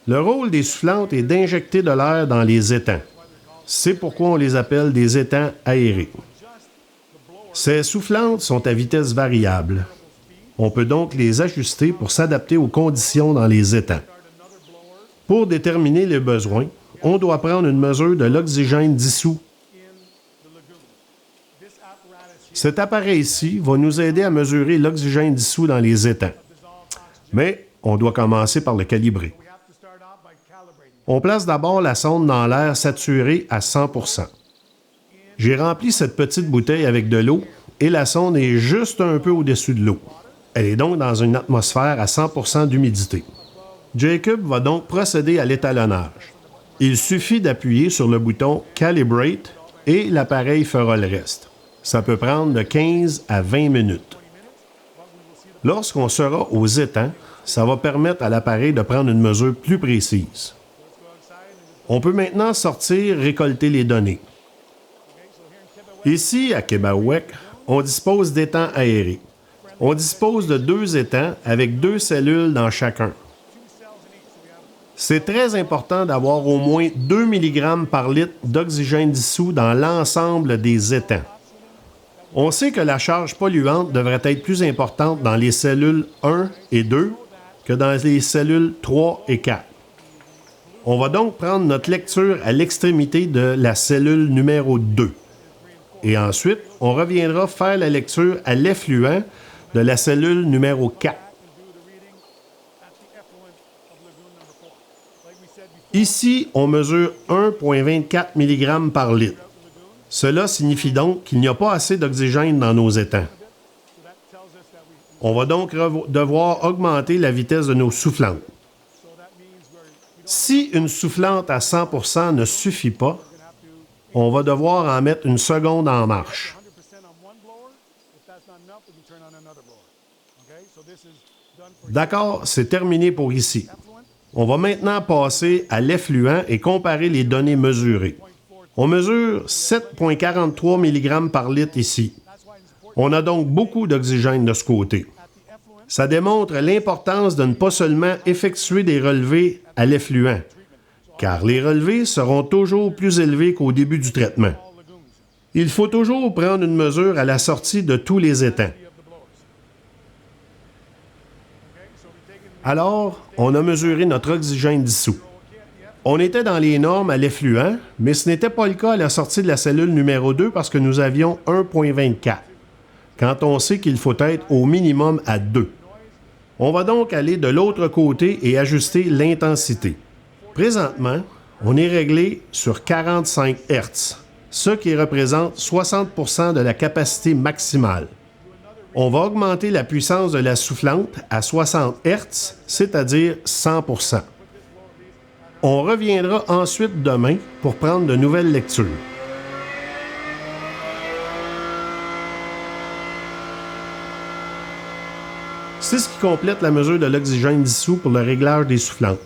Le rôle des soufflantes est d'injecter de l'air dans les étangs. C'est pourquoi on les appelle des étangs aérés. Ces soufflantes sont à vitesse variable. On peut donc les ajuster pour s'adapter aux conditions dans les étangs. Pour déterminer les besoins, on doit prendre une mesure de l'oxygène dissous. Cet appareil-ci va nous aider à mesurer l'oxygène dissous dans les étangs. Mais on doit commencer par le calibrer. On place d'abord la sonde dans l'air saturé à 100%. J'ai rempli cette petite bouteille avec de l'eau et la sonde est juste un peu au-dessus de l'eau. Elle est donc dans une atmosphère à 100% d'humidité. Jacob va donc procéder à l'étalonnage. Il suffit d'appuyer sur le bouton « Calibrate » et l'appareil fera le reste. Ça peut prendre de 15 à 20 minutes. Lorsqu'on sera aux étangs, ça va permettre à l'appareil de prendre une mesure plus précise. On peut maintenant sortir récolter les données. Ici, à Québec, on dispose d'étangs aérés. On dispose de 2 étangs avec 2 cellules dans chacun. C'est très important d'avoir au moins 2 mg par litre d'oxygène dissous dans l'ensemble des étangs. On sait que la charge polluante devrait être plus importante dans les cellules 1 et 2 que dans les cellules 3 et 4. On va donc prendre notre lecture à l'extrémité de la cellule numéro 2. Et ensuite, on reviendra faire la lecture à l'effluent de la cellule numéro 4. Ici, on mesure 1,24 mg par litre. Cela signifie donc qu'il n'y a pas assez d'oxygène dans nos étangs. On va donc devoir augmenter la vitesse de nos soufflantes. Si une soufflante à 100% ne suffit pas, on va devoir en mettre une seconde en marche. D'accord, c'est terminé pour ici. On va maintenant passer à l'effluent et comparer les données mesurées. On mesure 7,43 mg par litre ici. On a donc beaucoup d'oxygène de ce côté. Ça démontre l'importance de ne pas seulement effectuer des relevés à l'effluent, car les relevés seront toujours plus élevés qu'au début du traitement. Il faut toujours prendre une mesure à la sortie de tous les étangs. Alors, on a mesuré notre oxygène dissous. On était dans les normes à l'effluent, mais ce n'était pas le cas à la sortie de la cellule numéro 2 parce que nous avions 1,24, quand on sait qu'il faut être au minimum à 2. On va donc aller de l'autre côté et ajuster l'intensité. Présentement, on est réglé sur 45 Hz, ce qui représente 60% de la capacité maximale. On va augmenter la puissance de la soufflante à 60 Hz, c'est-à-dire 100%. On reviendra ensuite demain pour prendre de nouvelles lectures. C'est ce qui complète la mesure de l'oxygène dissous pour le réglage des soufflantes.